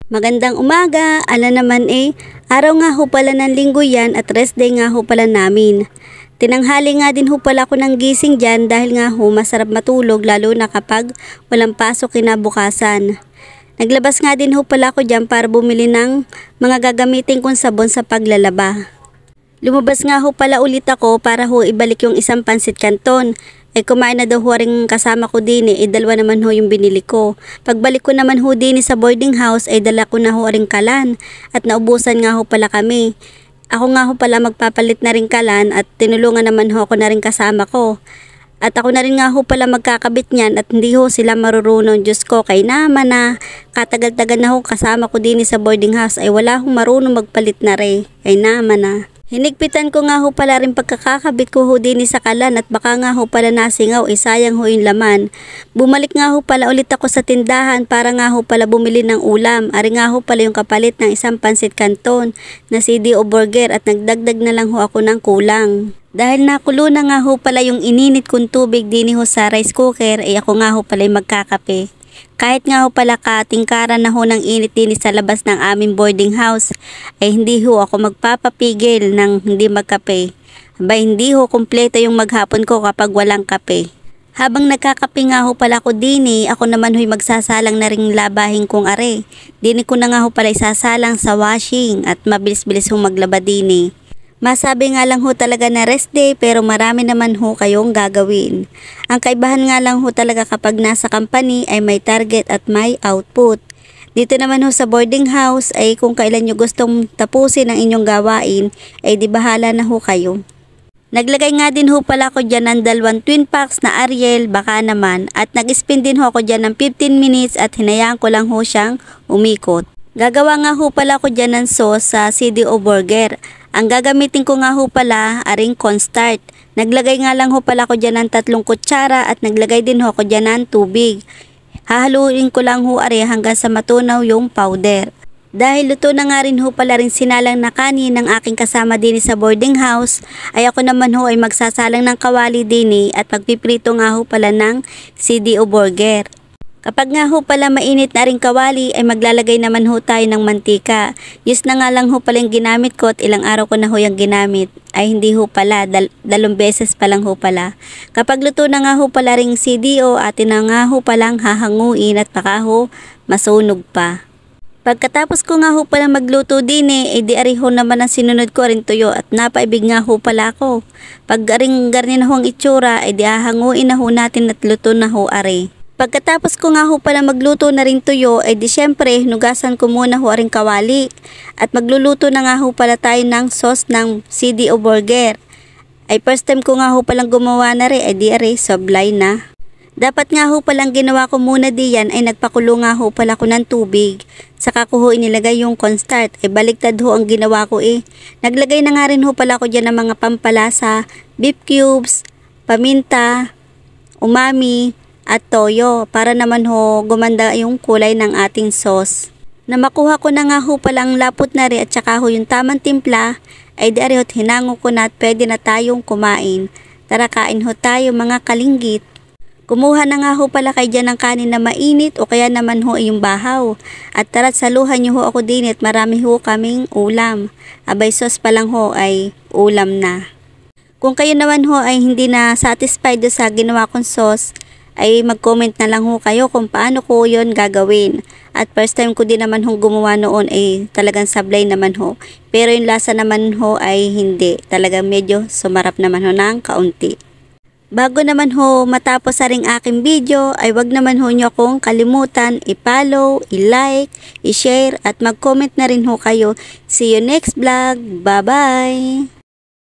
Magandang umaga, naman araw nga ho pala ng linggo yan at rest day nga ho pala namin. Tinanghali nga din ho pala ako ng gising dyan dahil nga ho masarap matulog lalo na kapag walang pasok kinabukasan. Naglabas nga din ho pala ako dyan para bumili ng mga gagamitin kong sabon sa paglalaba. Lumabas nga ho pala ulit ako para ho ibalik yung isang pansit canton. Kumain na daw ho rin kasama ko din dalawa naman ho yung binili ko. Pagbalik ko naman ho din sa boarding house dala ko na ho rin kalan at naubusan nga ho pala kami. Ako nga ho pala magpapalit na rin kalan at tinulungan naman ho ako na rin kasama ko. At ako na rin nga ho pala magkakabit niyan at hindi ho sila marurunong. Diyos ko, kay naman na katagal-tagal na ho kasama ko din sa boarding house wala hong marunong magpalit na rin. Kay naman na. Hinigpitan ko nga ho pala rin pagkakakabit ko ho din sa kalan at baka nga ho pala nasingaw sayang ho yung laman. Bumalik nga ho pala ulit ako sa tindahan para nga ho pala bumili ng ulam. Ari nga ho pala yung kapalit ng isang pansit canton na CDO burger at nagdagdag na lang ho ako ng kulang. Dahil nakulo na nga ho pala yung ininit kong tubig din ho sa rice cooker ako nga ho pala yung magkakape. Kahit nga ho pala katingkaran na ho ng init din sa labas ng aming boarding house hindi ho ako magpapapigil ng hindi magkape. Hindi ho kumpleto yung maghapon ko kapag walang kape. Habang nagkakape nga ho pala ko din ako naman ho'y magsasalang na ring labahin kong are. Dini ko na nga ho pala isasalang sa washing at mabilis-bilis hong maglaba din Masabi nga lang ho talaga na rest day pero marami naman ho kayong gagawin. Ang kaibahan nga lang ho talaga kapag nasa company may target at may output. Dito naman ho sa boarding house kung kailan nyo gustong tapusin ang inyong gawain di bahala na ho kayo. Naglagay nga din ho pala ako dyan ng 2 twin packs na Ariel baka naman at nag-spin din ho ako dyan ng 15 minutes at hinayaan ko lang ho siyang umikot. Gagawa nga ho pala ako dyan ng sauce sa CDO burger. Ang gagamitin ko nga ho pala aring cornstarch. Naglagay nga lang ho pala ko dyan ng 3 kutsara at naglagay din ho ako dyan ng tubig. Hahaluin ko lang ho hanggang sa matunaw yung powder. Dahil luto na nga rin ho pala rin sinalang na kanin ng aking kasama din sa boarding house ako naman ho magsasalang ng kawali din at magpiprito nga ho pala ng CDO burger. Kapag nga ho pala mainit na rin kawali maglalagay naman ho tayo ng mantika. Use na nga lang ho pala yung ginamit ko at ilang araw ko na ho yung ginamit. Hindi ho pala, 2 beses pa lang ho pala. Kapag luto na nga ho pala ring CDO atin na nga ho palang hahanguin at baka ho masunog pa. Pagkatapos ko nga ho pala magluto din di ari ho naman ang sinunod ko rin tuyo at napaibig nga ho pala ako. Pag aring garni na ho ang itsura di hahanguin na ho natin at luto na ho ari. Pagkatapos ko nga ho pala magluto na rin tuyo di syempre hugasan ko muna ho ring kawali at magluluto na nga ho pala tayo ng sauce ng CDO burger. First time ko nga ho palang gumawa na rin di ari sablay na. Dapat nga ho palang ginawa ko muna diyan nagpakulo nga ho pala ko ng tubig. Saka ko ho inilagay yung cornstarch baliktad ho ang ginawa ko Naglagay na nga rin ho pala ko dyan ng mga pampalasa, beef cubes, paminta, umami, at toyo para naman ho gumanda yung kulay ng ating sauce. Na makuha ko na nga ho palang lapot na rin at saka ho yung tamang timpla di ari ho't hinango ko na at pwede na tayong kumain. Tara kain ho tayo mga kalinggit. Kumuha na nga ho pala kayo dyan ng kanin na mainit o kaya naman ho yung bahaw. At tara't saluhan nyo ho ako din at marami ho kaming ulam. Sauce pa lang ho ulam na. Kung kayo naman ho hindi na satisfied sa ginawa kong sauce mag-comment na lang ho kayo kung paano ko yon gagawin. At first time ko din naman ho gumawa noon talagang sablay naman ho. Pero yung lasa naman ho hindi. Talagang medyo sumarap naman ho ng kaunti. Bago naman ho matapos sa ring aking video wag naman ho nyo akong kalimutan i-follow, i-like, i-share at mag-comment na rin ho kayo. See you next vlog. Bye bye!